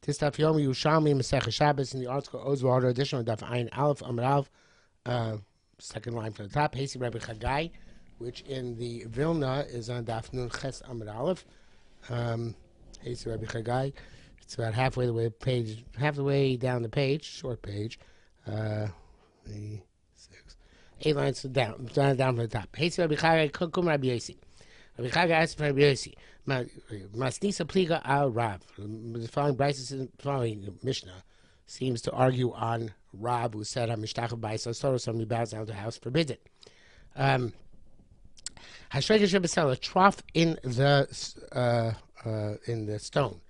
This daf Yomi Yerushalmi Shabbos in the article Ozwater edition of daf Ayin Aleph Amud Aleph, second line from the top. Hasi Rabbi Chagai, which in the Vilna is on daf Nun Ches Amud Aleph. Hasi Rabbi Chagai. It's about halfway down the page, short page. 8 lines down from the top. Hasi Rabbi Chagai Kum Rabbi Yosi. Rabbi Chagai asked for Rabbi Yosi. Masnisa pliga al Rav. The following Mishnah seems to argue on Rav, who said, "Hamishtach b'ayis so somebody bows down to the house, forbids it." Hashregesh b'sel, a trough in the stone.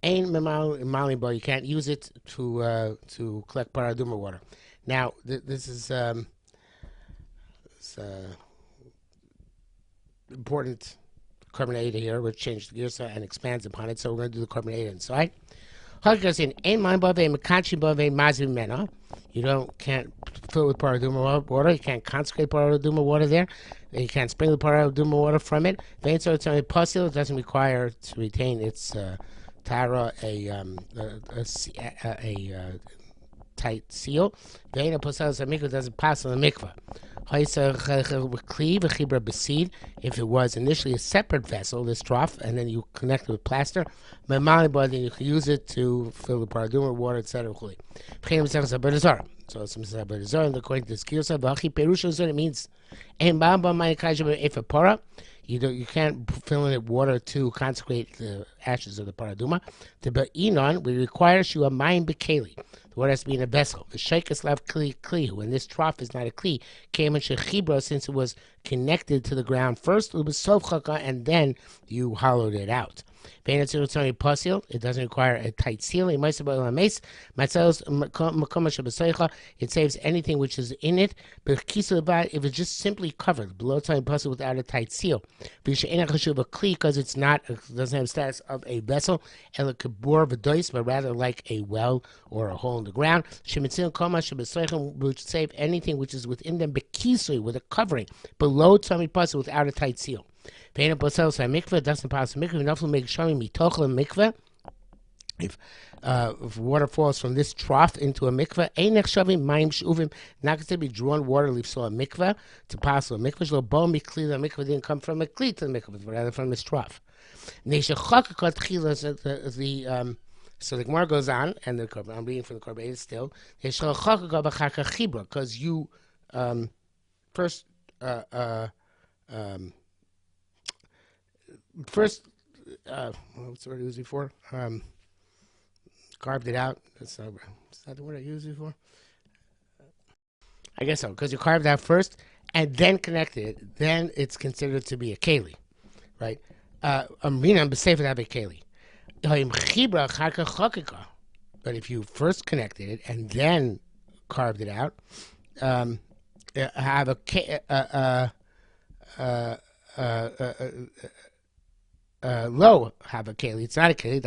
Ein memali bo, you can't use it to collect paraduma water. Now this is important. Carbonate here, which changed the gears and expands upon it. So we're going to do the carbonate inside. You can't fill it with paraduma water. You can't consecrate paraduma water there. You can't sprinkle paraduma water from it. It doesn't require to retain its tara tight seal. It doesn't pass on the mikvah. If it was initially a separate vessel, this trough, and then you connect it with plaster, then you can use it to fill the paraduma water, etc. So it's according to this Kirsa, it means if a para, you can't fill in it water to consecrate the ashes of the paraduma. The ba'inon, we require shua mayim bekeli. The water has to be in a vessel. The sheikas lav kli, when this trough is not a kli, came in shechibra, since it was connected to the ground first, it was sofchaka, and then you hollowed it out. It doesn't require a tight seal. It saves anything which is in it. But if it's just simply covered, below time puzzle without a tight seal, because it doesn't have status of a vessel, but rather like a well or a hole in the ground, which save anything which is within them, with a covering, below tummy puzzle without a tight seal. It doesn't pass the mikveh. If water falls from this trough into a mikveh, not going to be drawn water leaves so a mikveh to pass a mikveh. The mikveh didn't come from a kli to the mikveh, but rather from this trough. So the Gemara goes on, and I'm reading from the Korban still. Because you first. What's the word I used before? Carved it out. Is that the word I used before? I guess so, because you carved out first and then connected it. Then it's considered to be a keli, right? Amrina b'sefer have a keli. But if you first connected it and then carved it out, have low have a keli. It's not a keli.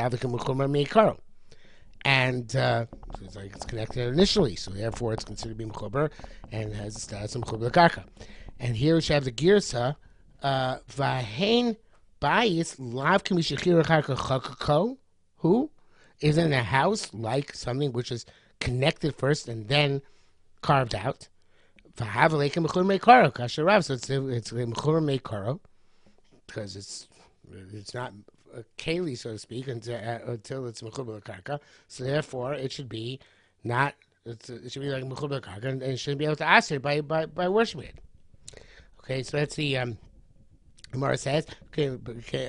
And it's like it's connected initially, so therefore it's considered to be mechuber and has the status of mechuber l'karka. And here we should have the girsa vahein bayis lav kamishachir l'karka chakako. Who is in a house like something which is connected first and then carved out. Vahavaleka mechuber meikaro kasharav. So it's mechuber meikaro because it's not a keli, so to speak, until it's mechuber l'karka. So therefore, it should be not. It should be like mechuber l'karka, and it shouldn't be able to ask it by worshiping it. Okay, so that's the Gemara says. Okay,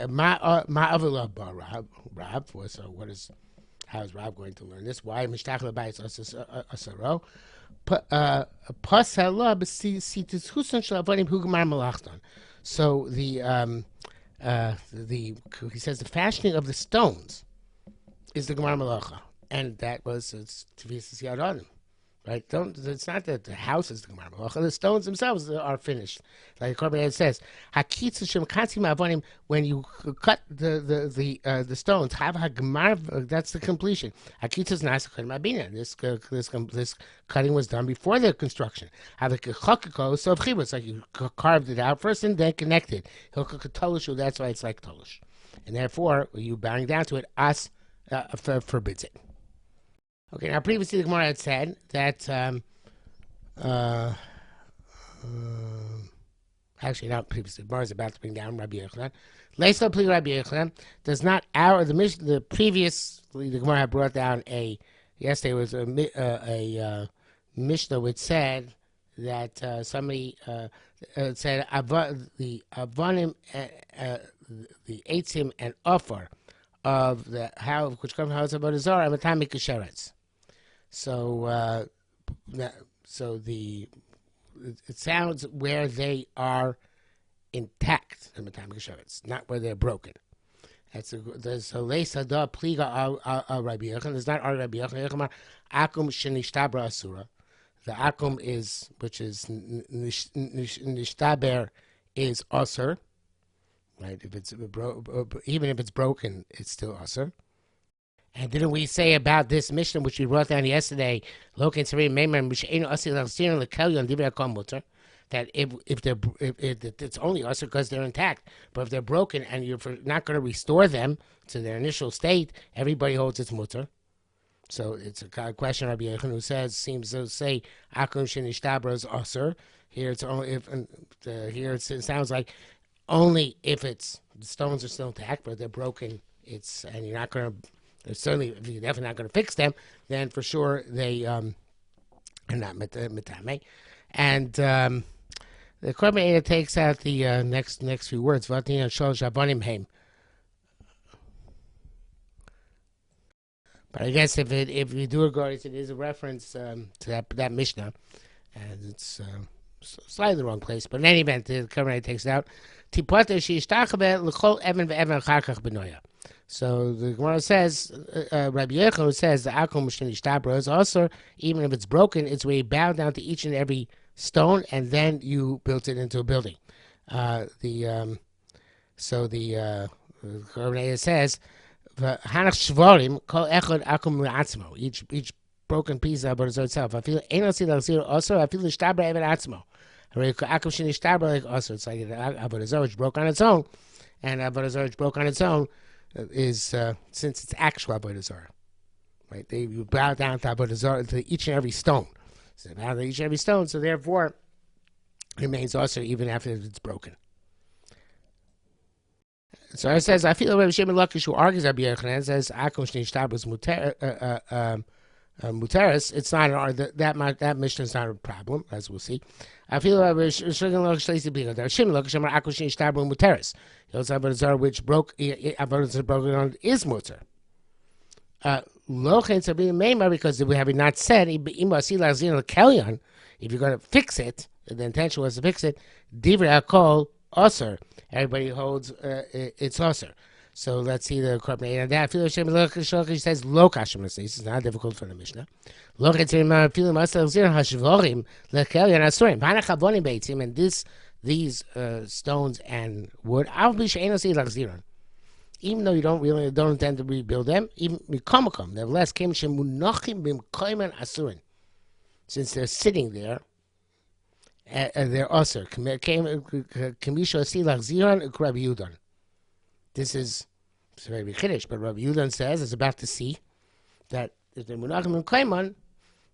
ma avilah ba Rab. So how is Rab going to learn this? Why mishtach l'bayis asaro? Pasala b'sitis husan shalavanim hugamar malachton. So he says the fashioning of the stones is the Gemara Malacha, and that was Tvisas Yadanim, right? It's not that the house is the Gemara Malacha; the stones themselves are finished. Like Korban says, Hakitz Shem Kansim Avonim. When you cut the stones, have Hagmar. That's the completion. Hakitz is not Mabina. This cutting was done before the construction. Have a Chakako so it's like you carved it out first and then connected. That's why it's like Tolush, and therefore you bowing down to it as forbids it. Okay, now previously the Gemara had said that actually not previously. The Gemara is about to bring down Rabbi Yochanan. Leisa Pli Rabbi Yochanan does not the previously the Gemara had brought down yesterday was a Mishnah which said that somebody said the Avanim, the Eitzim and Offer of the how which comes from the house of Abodazar and Matami Kesheretz. So it sounds where they are intact, the Matami Kesheretz, not where they're broken. There's a Leisa Da Pliga al Rabbi Yochanan. There's not al Rabbi Yochanan. Akum Shenishtabra Asura. The akum which is nishtaber, is usher, right? If it's even if it's broken, it's still usher. And didn't we say about this Mishnah, which we brought down yesterday, that if it's only usher because they're intact, but if they're broken and you're not going to restore them to their initial state, everybody holds its mutter. So it's a question Rabbi Yochanan seems to say akum shenishtabra is usher. Here it's only here it sounds like only if the stones are still intact, but they're broken. And you're not going to. Certainly, if you're definitely not going to fix them, then for sure they are not mitame. And the Korban takes out the next few words. Vatin shol shavanim heim. But I guess if you do regard it is a reference to that Mishnah, and it's slightly the wrong place. But in any event, the Korban takes it out. So the Gemara says, Rabbi Yochanan says the akum shenishtabra is also, even if it's broken, it's where you bow down to each and every stone, and then you built it into a building. The Korban says. Each broken piece of Abodazar itself. I feel also. I feel the shtabra even atzmo. Also, it's like Abodazar which broke on its own, and Abodazar which broke on its own is since it's actual Abodazar, right? You bow down to Abodazar to each and every stone. So bow to each and every stone. So therefore, it remains also even after it's broken. So it says, I feel Rabbi Shimon Lakish, who argues Rabbi Yochanan, says akum shenishtabra is muteris. It's not that Mishnah is not a problem, as we'll see. I feel Rabbi Shimon Lakish akum shenishtabra muteris. He also have a which broke on is muter. Lochen sabim meimar, because we have not said if you're going to fix it, the intention was to fix it. Divrei hakol Osir. Everybody holds it's Osir. So let's see the Korban. And that says lo kashim. This is not difficult for the Mishnah. Lo and these stones and wood. Even though you don't intend to rebuild them, even nevertheless, since they're sitting there. They're usher. This is very Kiddush, but Rabbi Yudan says, is about to see that if they're munachim and kaiman,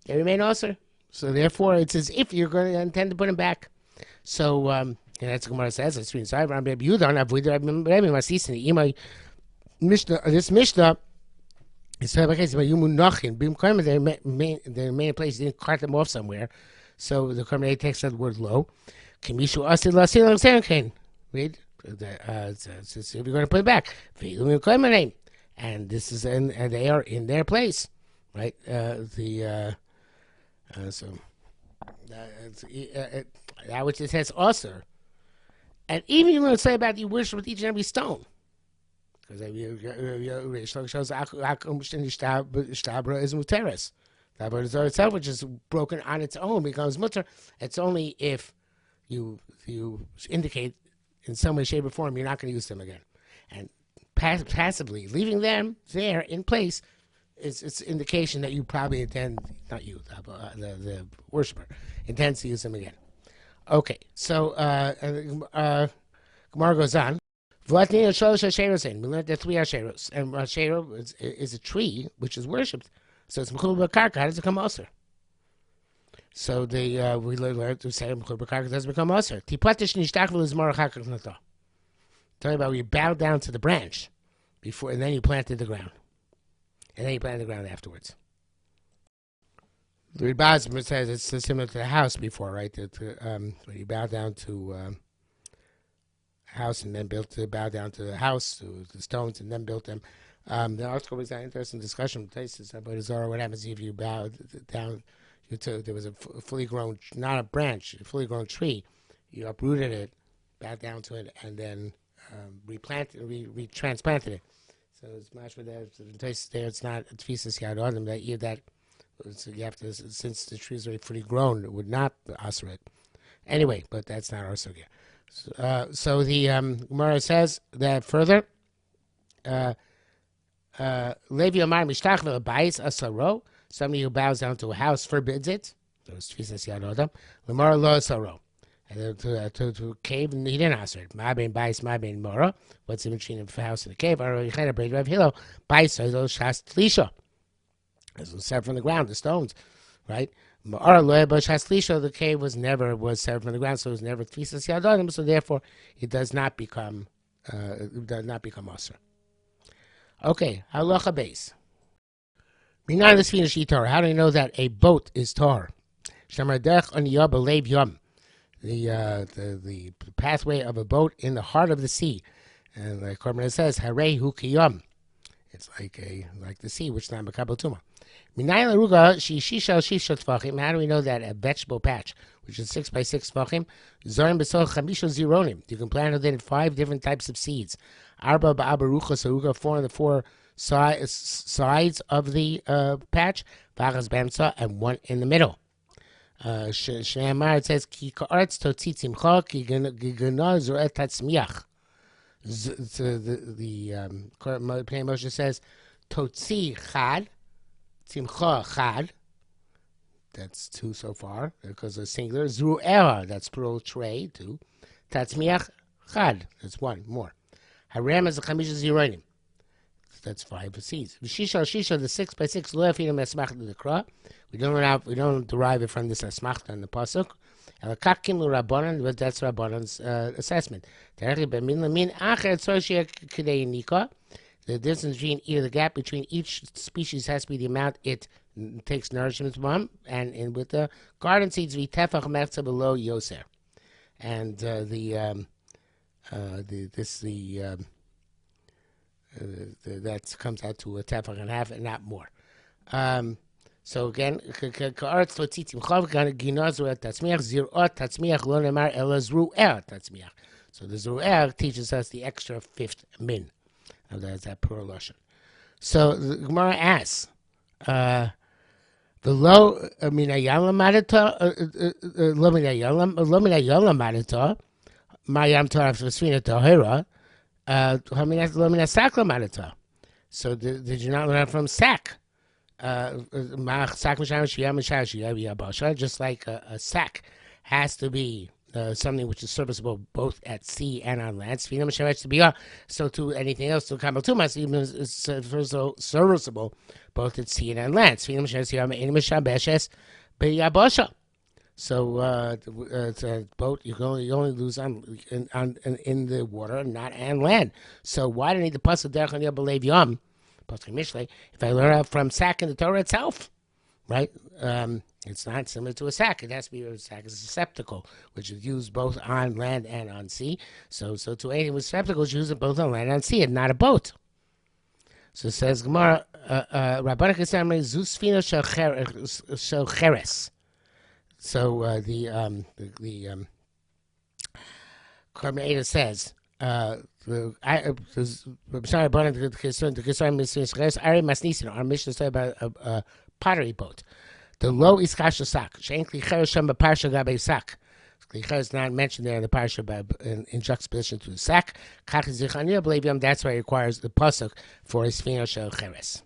they remain usher. So therefore, it's as if you're going to intend to put them back. So and that's what Gemara says. It's inside Rabbi Yudan. This Mishnah is the case about you munachim. They remain in place. You didn't cut them off somewhere. So the Korban takes that word low. Kimishu asid lasil l'serenkein. Read. If you're going to put it back, and this is and they are in their place, right? That which it says also, and even you're going to say about you worship with each and every stone, because shows shtabra is muteres. The Abodazar itself, which is broken on its own, becomes mutter. It's only if you indicate in some way, shape, or form you're not going to use them again. And passively leaving them there in place it's indication that you probably intend, not you, the worshiper, intends to use them again. Okay, so Gemara goes on. V'latnina shalosh hasheros in. We learned there are 3 hasheros, and hashero is a tree which is worshipped. So it's mechul b'karka. How does it become aser? So we learned to say mechul b'karka does become aser. Tipatish nishtach v'lizmar achakach nata. Tell you about where you bow down to the branch before, and then you planted the ground, and then you planted the ground afterwards. The Rebbe says it's similar to the house before, right? When you bow down to a house and then bow down to the house, to the stones, and then built them. The article was an interesting discussion about Zara. What happens if you bow down? There was a fully grown, not a branch, a fully grown tree. You uprooted it, bowed down to it, and then replanted, retransplanted it. So it's much with that. There, it's not a tefisas yad adam that. So you have to, since the tree is already fully grown, it would not asr it. Anyway, but that's not our sugya. So the Gemara says that further, Levi Omar Mishtach Ve'Bayis Asaro, somebody who bows down to a house forbids it. Those tefisas yad adam. Lemara lo asaro. And to a cave, and he didn't answer it. Ma bein bayis, ma bein mora. What's in between a house and a cave? Aro yichena breid rav hilo. Bayis oizo shas tlisha. It was severed from the ground, the stones, right? The cave was severed from the ground, so it was never tfisas yadonim. So therefore, it does not become aser. Okay, halacha base. How do you know that a boat is tar? The pathway of a boat in the heart of the sea, and the Korban says, "Harei hu kiyam." It's like the sea, which is not makabel tuma. How do we know that a vegetable patch, which is 6 by 6 tefachim, you can plant within 5 different types of seeds. 4 on the 4 sides of the patch, and 1 in the middle. It says, the Moshe says, Totzi chad, Tzimcha chad. That's 2 so far, because it's singular. Zru'era, that's plural tray, 2. Tatzmiach chad, that's 1 more. Harem is a chamisha zironim. That's 5 seeds. Shisha, the 6 by 6, lo yafinim esmach the kra. We don't derive it from this asmachta in the pasuk. Elakakim l'Rabbanan, but that's Rabbanan's assessment. The distance between the gap between each species has to be the amount it takes nourishment from, and with the garden seeds, we tefach merza below yoser, and that comes out to a tefach and a half, and not more. So again, so the Zru'er teaches us the extra 5th min. Now that's that plural lashon. So the Gemara asks, the lo minayala madata, lo minayala madata, mayam taraf v'svina tahira, lo minasakla madata. So did you not learn from sack? Just like a sack has to be something which is serviceable both at sea and on land. So to anything else, to Kamal Tumas, is serviceable both at sea and on land. So it's a boat you only lose in the water, not on land. So why do you need the pasuk derech on belev yom? If I learn from sack in the Torah itself, right? It's not similar to a sack. It has to be a sack is a receptacle, which is used both on land and on sea. So to anything with receptacles, use it both on land and on sea, and not a boat. So it says Gemara, Rabbanak Yisamri Zusfino Shel Cheres. So the Korban says, our mission is about a pottery boat. The low is kasha sak. Shenkli cheresham b'parsha gabe sak. Klicher is not mentioned there in the parsha in juxtaposition to the sack. That's why it requires the pasuk for his sfina shel cheres.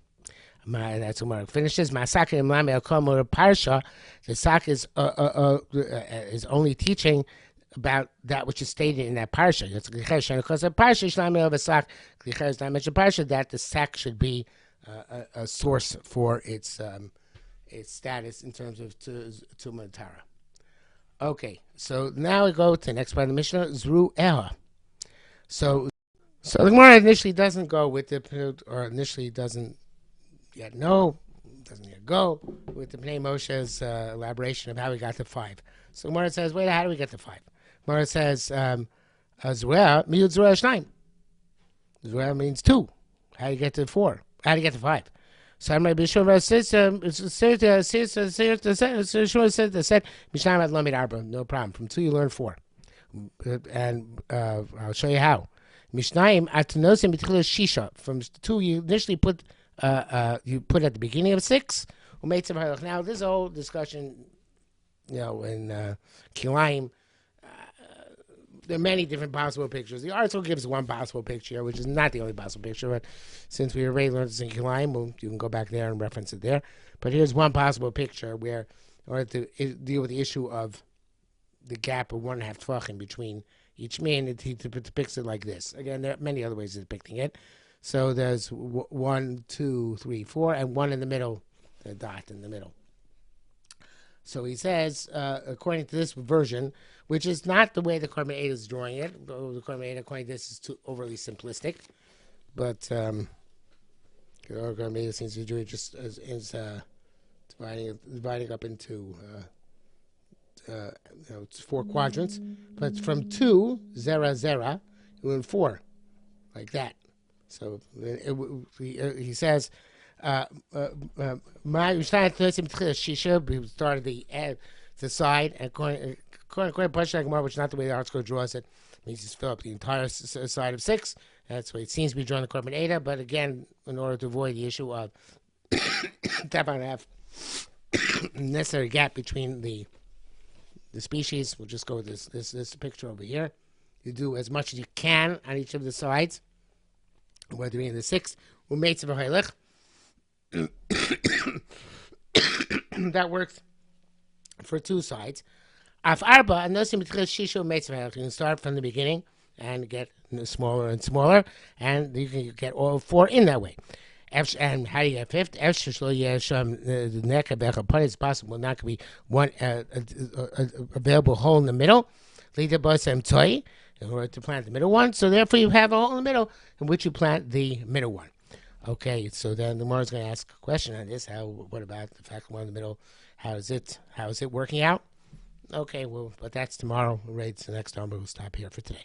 That's what Mark finishes. Masaka imlami al kol parsha. The sak is only teaching about that which is stated in that parsha. It's because a parsha shlami of a sak. Is not mentioned parsha that the sak should be a source for its status in terms of Tumah Tara. Okay, so now we go to the next part of the Mishnah, Zru Eha. So the Gemara initially doesn't go with the, or initially doesn't yet know, doesn't yet go with the Pnei Moshe's elaboration of how we got to 5. So the Gemara says, wait, how do we get to 5? Gemara says, Zruah, miyud Zruah Shnaim. Zruah means 2. How do you get to 4? How do you get to 5? So I'm Rabbi Shua said, Mishnayim ad Lamed Arba, no problem. From 2 you learn 4. And I'll show you how. Mishnayim at Tanosim B'Tchilas Shisha. From 2 you initially put you put at the beginning of 6. Now this whole discussion, in Kilayim, there are many different possible pictures. The article gives one possible picture, which is not the only possible picture, but since we already learned this in Kilayim, you can go back there and reference it there. But here's one possible picture where, in order to deal with the issue of the gap of 1.5 tefachim between each min, he depicts it like this. Again, there are many other ways of depicting it. So there's 1, 2, 3, 4, and 1 in the middle, the dot in the middle. So he says, according to this version, which is not the way the Korban Eidah is drawing it. The Korban Eidah, according to this, is too overly simplistic. But the Korban Eidah seems to do it just as dividing up into it's 4 quadrants. But from 2, zera, zera, you in 4, like that. So he says, we started the side, and according to Pasha Gemara, which is not the way the article draws it, means just fill up the entire side of 6. That's the way it seems to be drawn the Korban Eidah. But again, in order to avoid the issue of have necessary gap between the species, we'll just go with this picture over here. You do as much as you can on each of the sides. Whether you're in the 6, that works for 2 sides. Af arba, and you can start from the beginning and get smaller and smaller, and you can get all 4 in that way. And how do you get 5th? The neck of it's possible not to be one available hole in the middle. In order to plant the middle one, so therefore you have a hole in the middle in which you plant the middle one. Okay, so then the Gemara is going to ask a question on this. What about the fact that one in the middle? How is it working out? Okay, well, but that's tomorrow. We'll read the next number. We'll stop here for today.